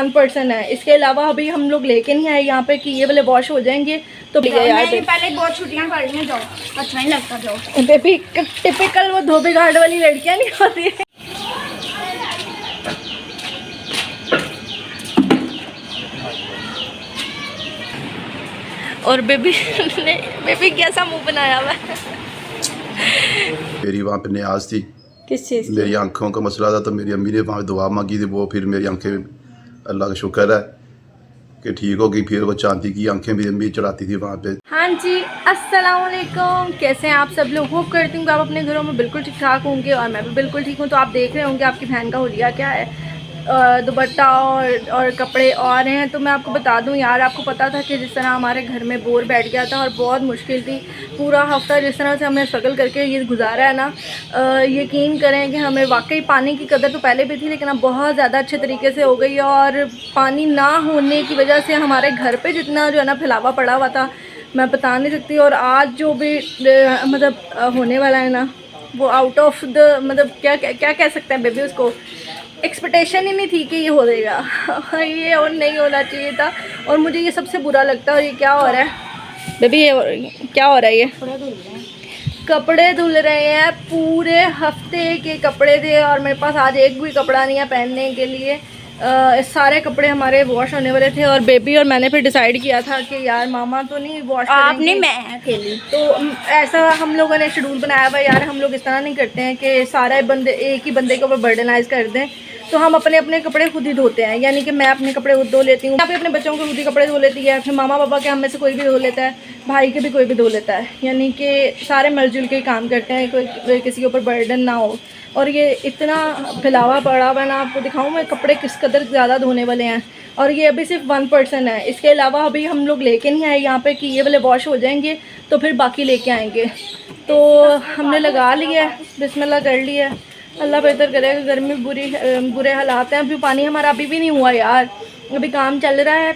One person है, इसके अलावा अभी हम लोग लेके नहीं आए यहाँ पे कि ये वाले वॉश हो जाएंगे तो पहले बहुत छुट्टियां कर रही हैं, जाओ अच्छा नहीं लगता, जाओ। बेबी टिपिकल वो धोबी घाट वाली लड़कियां नहीं होती है। और बेबी ने कैसा मुंह बनाया हुआ है। मेरी वहाँ पे न्याज थी, किस चीज़ की? मेरी आंखों का मसला था, तो मेरी अम्मी ने वहाँ दुआ मांगी थी, वो फिर मेरी आंखें अल्लाह का शुक्र है कि ठीक हो गई। फिर वो चांदी की आंखें भी अम्मी चढ़ाती थी वहाँ पे। हाँ जी, अस्सलाम वालेकुम, कैसे हैं आप सब लोग? होप करती हूँ कि आप अपने घरों में बिल्कुल ठीक ठाक होंगे और मैं भी बिल्कुल ठीक हूँ। तो आप देख रहे होंगे आपकी बहन का हुलिया क्या है, दुपट्टा और कपड़े और हैं। तो मैं आपको बता दूं यार, आपको पता था कि जिस तरह हमारे घर में बोर बैठ गया था और बहुत मुश्किल थी, पूरा हफ्ता जिस तरह से हमने स्ट्रगल करके ये गुजारा है ना, यकीन करें कि हमें वाकई पानी की कदर तो पहले भी थी, लेकिन अब बहुत ज़्यादा अच्छे तरीके से हो गई है। और पानी ना होने की वजह से हमारे घर पर जितना जो है ना फैलावा पड़ा हुआ था, मैं बता नहीं सकती। और आज जो भी मतलब होने वाला है ना, वो आउट ऑफ द मतलब क्या कह सकते हैं बेबी, उसको एक्सपेक्टेशन ही नहीं थी कि ये हो जाएगा। ये और नहीं होना चाहिए था, और मुझे ये सबसे बुरा लगता है। और ये क्या हो रहा है बेबी, ये क्या हो रहा है? ये कपड़े धुल रहे हैं, पूरे हफ्ते के कपड़े थे और मेरे पास आज एक भी कपड़ा नहीं है पहनने के लिए। सारे कपड़े हमारे वॉश होने वाले थे और बेबी और मैंने फिर डिसाइड किया था कि यार मामा तो नहीं वॉश आपने, मैं अकेली। तो ऐसा हम लोगों ने शेड्यूल बनाया हुआ यार, हम लोग इस तरह नहीं करते हैं कि सारे बंदे एक ही बंदे के ऊपर बर्डनाइज कर दें। तो हम अपने अपने कपड़े खुद ही धोते हैं, यानी कि मैं अपने कपड़े खुद धो लेती हूँ, यहाँ पे अपने बच्चों को खुद ही कपड़े धो लेती है, फिर मामा पापा के हम में से कोई भी धो लेता है, भाई के भी कोई भी धो लेता है, यानी कि सारे मिलजुल के काम करते हैं, कोई किसी के ऊपर बर्डन ना हो। और ये इतना फैलावा पड़ा हुआ ना, आपको दिखाऊँ मैं कपड़े किस कदर ज़्यादा धोने वाले हैं। और ये अभी सिर्फ वन पर्सन है, इसके अलावा अभी हम लोग लेके नहीं आए यहाँ पे कि ये वाले वॉश हो जाएंगे तो फिर बाकी लेके आएंगे। तो हमने लगा लिया है, बिस्मिल्लाह कर लिया है, अल्लाह बेहतर करेगा। गर्मी बुरे हालात हैं, अभी पानी हमारा अभी भी नहीं हुआ यार, अभी काम चल रहा है।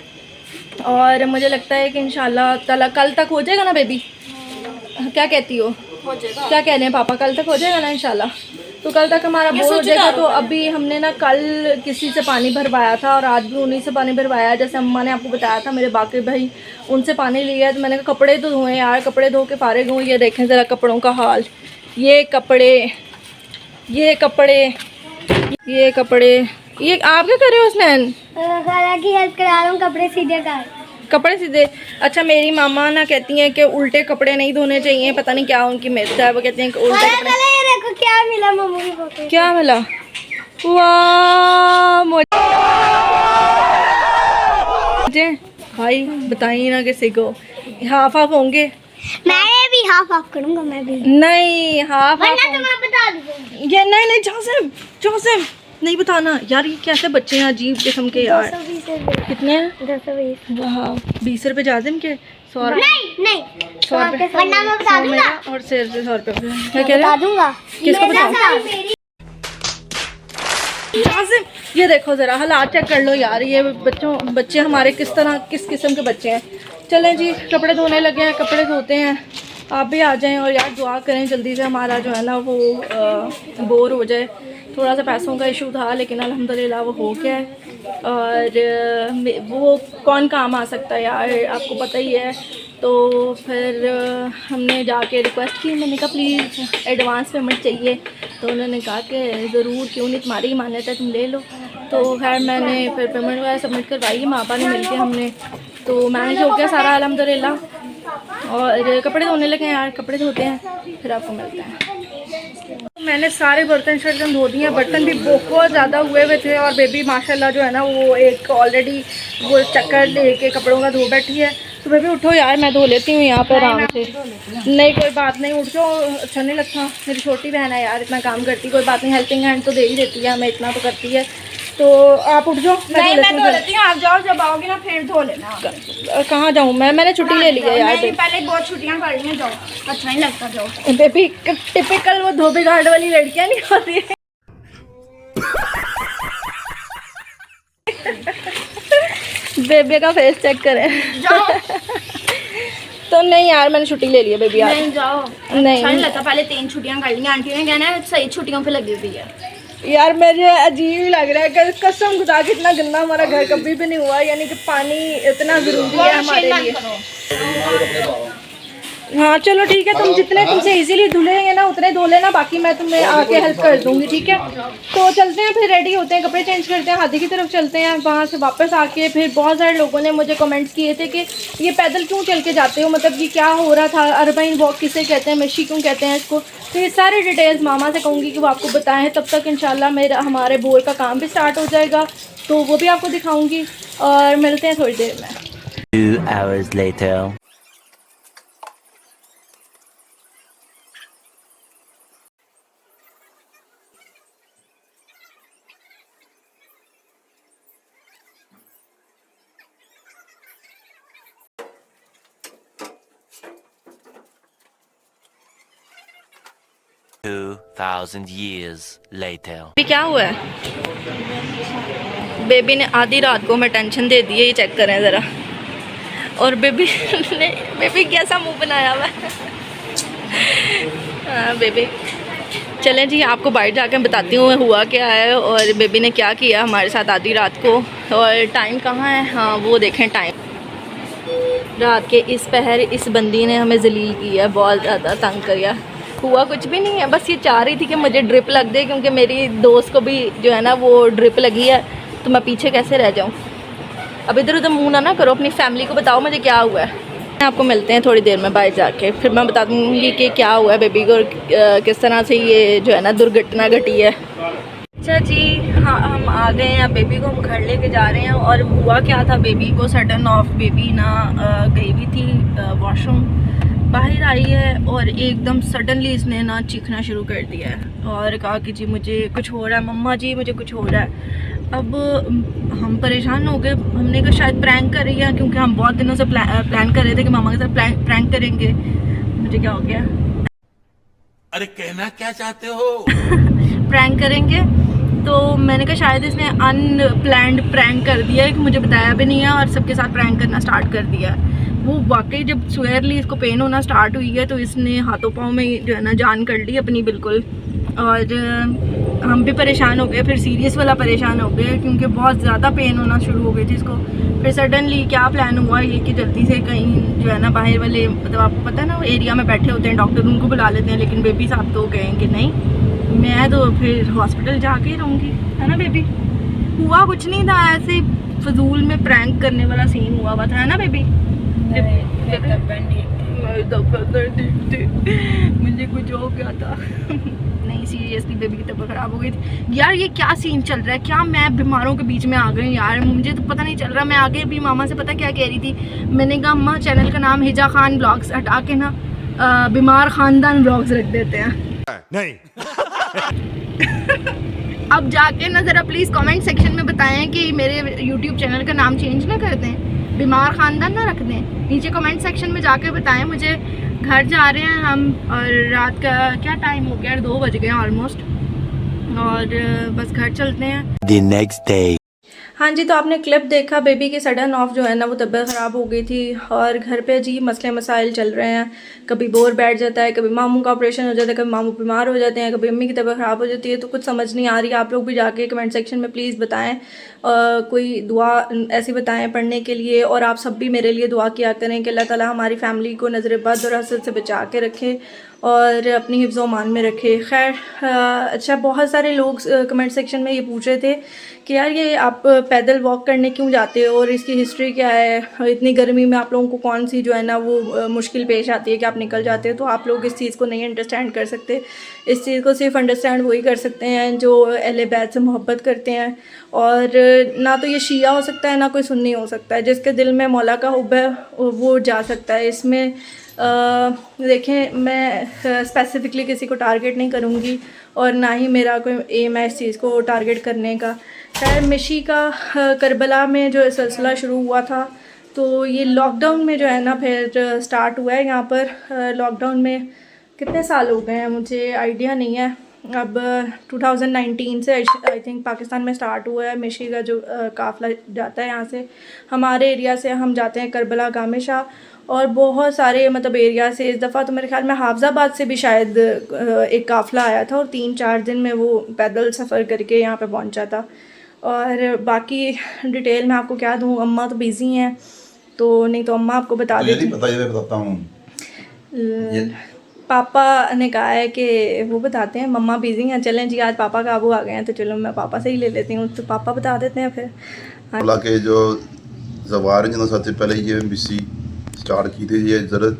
और मुझे लगता है कि इंशाल्लाह ताला कल तक हो जाएगा ना बेबी, क्या कहती हो? हो जाएगा। क्या कह रहे हैं पापा, कल तक हो जाएगा ना इंशाल्लाह? तो कल तक हमारा बोर हो जाएगा। तो अभी हमने ना कल किसी से पानी भरवाया था और आज भी उन्हीं से पानी भरवाया, जैसे अम्मा ने आपको बताया था, मेरे बाकी भाई उनसे पानी लिया। तो मैंने कहा कपड़े तो धोए यार, कपड़े धो के फारिग हूँ। ये देखें ज़रा कपड़ों का हाल, ये कपड़े ये आप क्या कर रहे हो उसने? खाला की हेल्प करा रहा हूँ, कपड़े सीधे कर। कपड़े सीधे? अच्छा, मेरी मामा ना कहती हैं कि उल्टे कपड़े नहीं धोने चाहिए, पता नहीं क्या उनकी मिथ है, वो कहती हैं कि उल्टे कपड़े। ये देखो क्या मिला मम्मी के पॉकेट। क्या मिला? वाह मुझे भाई बताइए ना किसी को, हाफ हाफ होंगे। मैं भी हाफ हाफ करूंगा, मैं भी नहीं हाफ हाफ तो मैं बता दूंगी। ये नहीं जोसेफ नहीं बताना यार, ये कैसे बच्चे हैं अजीब किस्म के यार। 220 कितने? 220। वाह, 20 रुपए जाजिम के, 100 रुपए नहीं 100 रुपए वरना मैं बता दूंगा। और सिर से 100 रुपए। क्या कह रहे बता हैं? दूंगा। किसको बताऊं? ये देखो ज़रा हालात चेक कर लो यार, ये बच्चे हमारे किस किस्म के बच्चे हैं। चलें जी, कपड़े धोने लगे हैं, कपड़े धोते हैं, आप भी आ जाएं और यार दुआ करें जल्दी से हमारा जो है ना वो बोर हो जाए। थोड़ा सा पैसों का इशू था लेकिन अल्हम्दुलिल्लाह वो हो गया है। और वो कौन काम आ सकता है यार, आपको पता ही है। तो फिर हमने जाके रिक्वेस्ट की, मैंने कहा प्लीज़ एडवांस पेमेंट चाहिए। तो उन्होंने कहा कि ज़रूर, क्यों नहीं, तुम्हारी ही मान्यता है, तुम ले लो। तो खैर मैंने फिर पेमेंट वगैरह सबमिट करवाई, माँ बाप ने मिल के हमने तो मैनेज हो गया सारा अल्हम्दुलिल्लाह। और कपड़े धोने लगे हैं यार, कपड़े धोते हैं फिर आपको मिलते हैं। मैंने सारे बर्तन शर्तन धो दिए हैं, बर्तन भी बहुत ज़्यादा हुए हुए थे। और बेबी माशाल्लाह जो है ना वो एक ऑलरेडी वो चक्कर लेके कपड़ों का धो बैठी है। तो बेबी उठो यार, मैं धो लेती हूँ यहाँ पे आराम से। नहीं कोई बात नहीं, उठ जाओ, अच्छा नहीं लगता। मेरी छोटी बहन है यार, इतना काम करती, कोई बात नहीं, हेल्पिंग हैंड तो दे ही देती है हमें, इतना तो करती है। तो आप उठ जाओ। नहीं मैं धो लेती हूँ, आप जाओ, जब आओगे ना फिर धो लेना। कहाँ जाऊँ मैंने छुट्टी ले ली है यार। पहले बहुत छुट्टियां कर रही हैं, जाओ अच्छा नहीं लगता, जाओ। बेबी टिपिकल वो धोबी घाट वाली लड़कियां नहीं होती है। बेबी का फेस चेक करें। जाओ। तो नहीं यार, मैंने छुट्टी ले ली है बेबी। नहीं जाओ, नहीं अच्छा नहीं लगता। पहले 3 छुट्टियां कर ली, आंटी ने कहना है सही छुट्टियों पे लगी हुई है। यार मुझे अजीब ही लग रहा है कि कसम खुदा के इतना गंदा हमारा घर कभी भी नहीं हुआ, यानी कि पानी इतना ज़रूरी है हमारे लिए। हाँ चलो ठीक है, तुम जितने तुमसे इजीली धुलेंगे ना उतने धो लेना, बाकी मैं तुम्हें आके हेल्प कर दूंगी, ठीक है। तो चलते हैं फिर, रेडी होते हैं, कपड़े चेंज करते हैं, हादी की तरफ चलते हैं। वहाँ से वापस आके फिर बहुत सारे लोगों ने मुझे कमेंट्स किए थे कि ये पैदल क्यों चल के जाते हो, मतलब कि क्या हो रहा था, अर्बाइन वॉक किसे कहते हैं, मशी क्यों कहते हैं इसको। तो ये सारी डिटेल्स मामा से कहूँगी कि वो आपको बताएं। तब तक इंशाल्लाह मेरा हमारे बोर का काम भी स्टार्ट हो जाएगा, तो वो भी आपको दिखाऊँगी और मिलते हैं थोड़ी देर में। 2 hours later. $2,000 years later. अभी क्या हुआ है, बेबी ने आधी रात को मैं टेंशन दे दी है, ये चेक करें ज़रा। और बेबी ने कैसा मुंह बनाया हुआ है। हाँ बेबी, चलें जी आपको बाहर जाकर बताती हूँ हुआ क्या है और बेबी ने क्या किया हमारे साथ आधी रात को। और टाइम कहाँ है, हाँ वो देखें टाइम, रात के इस पहर इस बंदी ने हमें जलील किया, बहुत ज़्यादा तंग किया। हुआ कुछ भी नहीं है, बस ये चाह रही थी कि मुझे ड्रिप लग दे, क्योंकि मेरी दोस्त को भी जो है ना वो ड्रिप लगी है, तो मैं पीछे कैसे रह जाऊँ। अब इधर उधर मुँह ना करो, अपनी फैमिली को बताओ मुझे क्या हुआ है। आपको मिलते हैं थोड़ी देर में बाहर जाके, फिर मैं बता दूँगी कि क्या हुआ है बेबी को और किस तरह से ये जो है ना दुर्घटना घटी है। अच्छा जी, हाँ हम आ गए हैं, बेबी को हम घर लेके जा रहे हैं। और हुआ क्या था, बेबी को सडन ऑफ, बेबी ना गई हुई थी वॉशरूम, बाहर आई है और एकदम सडनली इसने ना चीखना शुरू कर दिया है और कहा कि जी मुझे कुछ हो रहा है, मम्मा जी मुझे कुछ हो रहा है। अब हम परेशान हो गए, हमने कहा शायद प्रैंक कर रही है, क्योंकि हम बहुत दिनों से प्लान कर रहे थे कि मामा के साथ प्रैंक करेंगे। मुझे क्या हो गया, अरे कहना क्या चाहते हो? प्रैंक करेंगे। तो मैंने कहा शायद इसने अनप्लैंड प्रैंक कर दिया है कि मुझे बताया भी नहीं है और सबके साथ प्रैंक करना स्टार्ट कर दिया है। वो वाकई जब स्वेयरली इसको पेन होना स्टार्ट हुई है तो इसने हाथों पाँव में जो है ना जान कर ली अपनी बिल्कुल। और हम भी परेशान हो गए, फिर सीरियस वाला परेशान हो गए, क्योंकि बहुत ज़्यादा पेन होना शुरू हो गई थी इसको। फिर सडनली क्या प्लान हुआ ये कि जल्दी से कहीं जो है ना बाहर वाले, मतलब आपको पता है ना वो एरिया में बैठे होते हैं डॉक्टर, उनको बुला लेते हैं। लेकिन बेबी साहब तो गए कि नहीं, मैं तो फिर हॉस्पिटल जाके ही रहूँगी, है ना बेबी। हुआ कुछ नहीं था, ऐसे फजूल में प्रैंक करने वाला सीन हुआ था, है ना बेबी। मुझे कुछ हो गया था। नहीं सीरियसली बेबी की तबीयत ख़राब हो गई थी। यार ये क्या सीन चल रहा है, क्या मैं बीमारों के बीच में आ गई यार, मुझे तो पता नहीं चल रहा। मैं आगे भी मामा से पता क्या कह रही थी, मैंने कहा अम्मा चैनल का नाम हिजा खान ब्लॉग्स हटा के ना बीमार खानदान ब्लॉग्स रख देते हैं। नहीं। अब जाके ना ज़रा प्लीज़ कमेंट सेक्शन में बताएं कि मेरे YouTube चैनल का नाम चेंज ना कर दें, बीमार ख़ानदान ना रख दें। नीचे कमेंट सेक्शन में जाके बताएं मुझे। घर जा रहे हैं हम और रात का क्या टाइम हो गया, 2 बज गए ऑलमोस्ट, और बस घर चलते हैं। The next day. हाँ जी, तो आपने क्लिप देखा, बेबी की सडन ऑफ जो है ना वो तबीयत ख़राब हो गई थी और घर पे अजीब मसले मसाइल चल रहे हैं। कभी बोर बैठ जाता है, कभी मामू का ऑपरेशन हो जाता है, कभी मामू बीमार हो जाते हैं, कभी अम्मी की तबीयत ख़राब हो जाती है, तो कुछ समझ नहीं आ रही। आप लोग भी जाके कमेंट सेक्शन में प्लीज़ बताएं, कोई दुआ ऐसी बताएं पढ़ने के लिए। और आप सब भी मेरे लिए दुआ किया करें कि अल्लाह ताला हमारी फ़ैमिली को नज़र बद और हसद से बचा के रखे और अपनी हिफ्ज़ व मान में रखे। खैर अच्छा, बहुत सारे लोग कमेंट सेक्शन में ये पूछ रहे थे कि यार ये आप पैदल वॉक करने क्यों जाते हो और इसकी हिस्ट्री क्या है, इतनी गर्मी में आप लोगों को कौन सी जो है ना वो मुश्किल पेश आती है कि आप निकल जाते हो। तो आप लोग इस चीज़ को नहीं अंडरस्टैंड कर सकते। इस चीज़ को सिर्फ अंडरस्टैंड वही कर सकते हैं जो अहले बैत से मोहब्बत करते हैं। और ना तो ये शिया हो सकता है ना कोई सुन्नी हो सकता है, जिसके दिल में मौला का हुब्ब है वो जा सकता है इसमें। देखें, मैं स्पेसिफ़िकली किसी को टारगेट नहीं करूँगी और ना ही मेरा कोई एम है इस चीज़ को टारगेट करने का। खैर मिशी का करबला में जो सिलसिला शुरू हुआ था, तो ये लॉकडाउन में जो है ना फिर स्टार्ट हुआ है यहाँ पर। लॉकडाउन में कितने साल हो गए हैं मुझे आइडिया नहीं है, अब 2019 से आई थिंक पाकिस्तान में स्टार्ट हुआ है मिशी का जो काफ़िला जाता है यहाँ से। हमारे एरिया से हम जाते हैं करबला, गामेशा और बहुत सारे मतलब एरिया से। इस दफ़ा तो मेरे ख्याल में हाफजाबाद से भी शायद एक काफ़िला आया था और 3-4 दिन में वो पैदल सफ़र करके यहाँ पे पहुँचा था। और बाकी डिटेल मैं आपको क्या दूँ, अम्मा तो बिज़ी हैं तो नहीं तो अम्मा आपको बता देती। पता है, मैं बताता हूँ। पापा ने कहा है कि वो बताते हैं, मम्मा बिज़ी हैं। चलें जी, आज पापा काबू आ गए हैं तो चलो मैं पापा से ही ले लेती हूँ, तो पापा बता देते हैं फिर। हालांकि जो जवार जिन्होंने सबसे पहले ये मिसी स्टार्ट की थी, ये हज़रत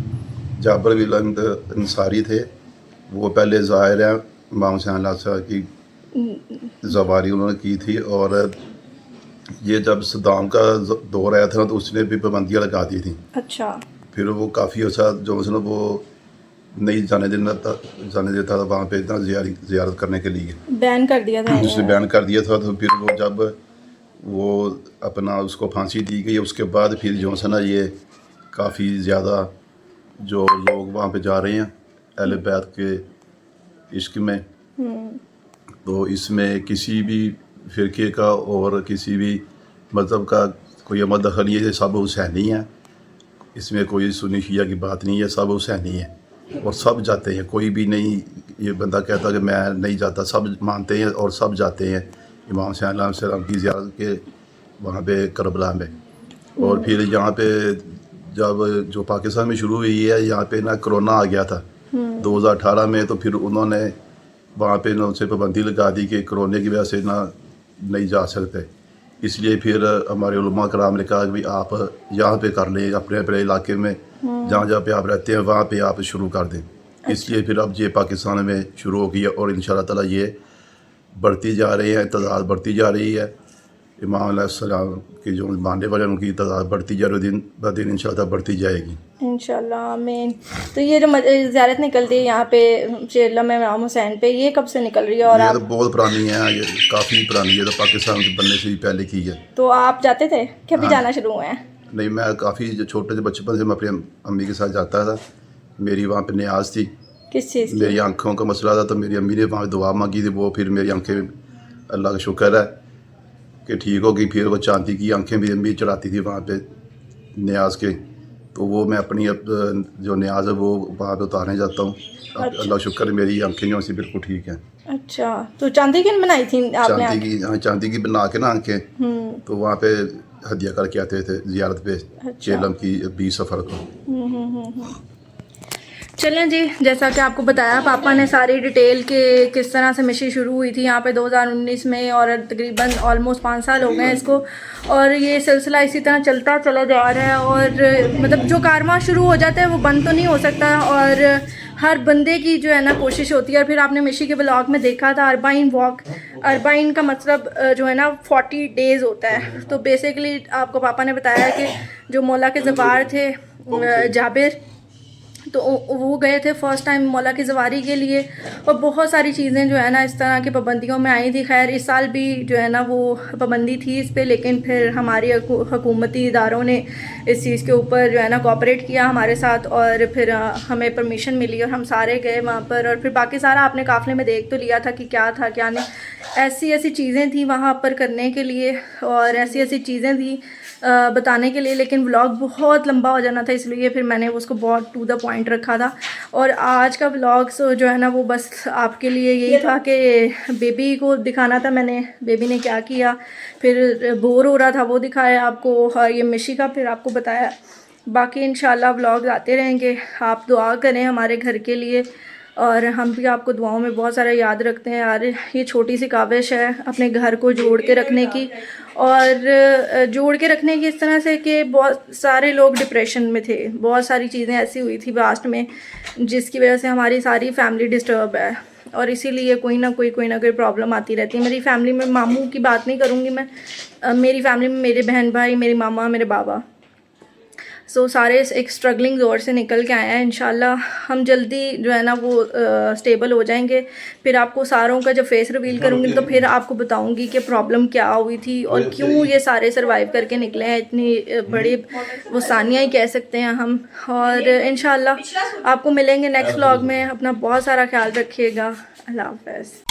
जाबर बिन अंसारी थे। वो पहले ज़ाहिर है इमाम हुसैन साहब की जवारी उन्होंने की थी। और ये जब सद्दाम का दौर आया था ना तो उसने भी पाबंदियाँ लगा दी थी। अच्छा। फिर वो काफ़ी अर्सा जो उसने वो नहीं जाने देता था वहाँ पे इतना ज़ियारत करने के लिए, बैन कर दिया था उसने बैन कर दिया था। तो फिर वो जब वो अपना उसको फांसी दी गई उसके बाद फिर जो है ना ये काफ़ी ज़्यादा जो लोग वहाँ पे जा रहे हैं अहले बैत के इश्क में। तो इसमें किसी भी फ़िरके का और किसी भी मज़हब का कोई दखल नहीं है, सब हुसैनी है। इसमें कोई सुन्नी शिया की बात नहीं है, सब हुसैनी है और सब जाते हैं। कोई भी नहीं ये बंदा कहता कि मैं नहीं जाता, सब मानते हैं और सब जाते हैं इमाम हुसैन सलाम की ज़ियारत के वहाँ पे करबला में। और फिर यहाँ पे जब जो पाकिस्तान में शुरू हुई है, यहाँ पे ना कोरोना आ गया था 2018 में, तो फिर उन्होंने वहाँ पे ना उनसे पाबंदी लगा दी कि कोरोना की वजह से ना नहीं जा सकते। इसलिए फिर हमारे उलमा कराम ने कहा कि भाई आप यहाँ पे कर लें, अपने अपने इलाके में जहाँ जहाँ पे आप रहते हैं वहाँ पे आप शुरू कर दें। इसलिए फिर अब ये पाकिस्तान में शुरू हो गया और इंशाल्लाह ताला ये बढ़ती जा रही है, तादाद बढ़ती जा रही है। इमाम अलैहिस्सलाम की जो मानने वाले उनकी तादाद बढ़ती जा रही है, दिन ब दिन इंशाल्लाह बढ़ती जाएगी इंशाल्लाह, आमीन। तो ये जो ज़ियारत निकलती है यहाँ पे चेरला में इमाम हुसैन पे, ये कब से निकल रही है? और ये आप तो बहुत पुरानी है, ये काफ़ी पुरानी है, तो पाकिस्तान के बनने से भी पहले की है। तो आप जाते थे कि अभी जाना शुरू हुए हैं? नहीं, मैं काफ़ी जो छोटे से बचपन से मैं अपनी अम्मी के साथ जाता था। मेरी वहाँ पे न्याज थी, किस चीज़ की? मेरी आँखों का मसला था, तो मेरी अम्मी ने वहाँ दुआ मांगी थी। वो फिर मेरी आँखें अल्लाह का शुक्र है कि ठीक हो गई। फिर वो चांदी की आँखें भी अम्मी चढ़ाती थी वहाँ पे न्याज के, तो वो मैं अपनी जो न्याज है वो वहाँ पे उतारने जाता हूँ। अल्लाह शुक्र है मेरी आँखें जो सी बिल्कुल ठीक हैं। अच्छा, तो चांदी की बनाई थी आपने? चांदी की बना के ना आँखें, तो वहाँ पे हदिया करके आते थे ज़ियारत पे। चेलम की 20 सफ़र को। चलें जी, जैसा कि आपको बताया पापा ने सारी डिटेल के किस तरह से मिशी शुरू हुई थी यहाँ पे 2019 में, और तकरीबन ऑलमोस्ट 5 साल हो गए हैं इसको, और ये सिलसिला इसी तरह चलता चला जा रहा है। और मतलब जो कारवां शुरू हो जाता है वो बंद तो नहीं हो सकता, और हर बंदे की जो है ना कोशिश होती है। और फिर आपने मिशी के ब्लॉग में देखा था अरबाइन वॉक, अरबाइन का मतलब जो है ना 40 डेज़ होता है। तो बेसिकली आपको पापा ने बताया कि जो मौला के ज़वार थे जाबिर, तो वो गए थे फ़र्स्ट टाइम मौला की ज़वारी के लिए, और बहुत सारी चीज़ें जो है ना इस तरह की पाबंदियों में आई थी। खैर इस साल भी जो है ना वो पाबंदी थी इस पे, लेकिन फिर हमारी हुकूमती इदारों ने इस चीज़ के ऊपर जो है ना कोऑपरेट किया हमारे साथ, और फिर हमें परमिशन मिली और हम सारे गए वहाँ पर। और फिर बाकी सारा आपने काफ़िले में देख तो लिया था कि क्या था क्या नहीं, ऐसी ऐसी चीज़ें थी वहाँ पर करने के लिए, और ऐसी ऐसी चीज़ें थी बताने के लिए, लेकिन व्लॉग बहुत लंबा हो जाना था, इसलिए फिर मैंने उसको बहुत टू द पॉइंट रखा था। और आज का व्लॉग जो है ना वो बस आपके लिए यही था कि बेबी को दिखाना था मैंने, बेबी ने क्या किया, फिर बोर हो रहा था वो दिखाया आपको, और ये मिशी का फिर आपको बताया। बाकी इंशाल्लाह व्लॉग आते रहेंगे। आप दुआ करें हमारे घर के लिए, और हम भी आपको दुआओं में बहुत सारा याद रखते हैं यार। ये छोटी सी काविश है अपने घर को जोड़ के रखने की, और जोड़ के रखने की इस तरह से कि बहुत सारे लोग डिप्रेशन में थे, बहुत सारी चीज़ें ऐसी हुई थी पास्ट में जिसकी वजह से हमारी सारी फैमिली डिस्टर्ब है, और इसीलिए कोई ना कोई प्रॉब्लम आती रहती है। मेरी फैमिली में, मामू की बात नहीं करूँगी मैं, मेरी फैमिली में मेरे बहन भाई, मेरी मामा, मेरे बाबा, सो सारे एक स्ट्रगलिंग दौर से निकल के आए हैं। इंशाल्लाह हम जल्दी जो है ना वो स्टेबल हो जाएंगे। फिर आपको सारों का जब फेस रिवील करूँगी तो फिर आपको बताऊँगी कि प्रॉब्लम क्या हुई थी और क्यों ये सारे सर्वाइव करके निकले हैं। इतनी बड़ी वो सानिया ही कह सकते हैं हम। और इंशाल्लाह आपको मिलेंगे नेक्स्ट व्लॉग में। अपना बहुत सारा ख्याल रखिएगा। अल्लाह हाफ़िज़।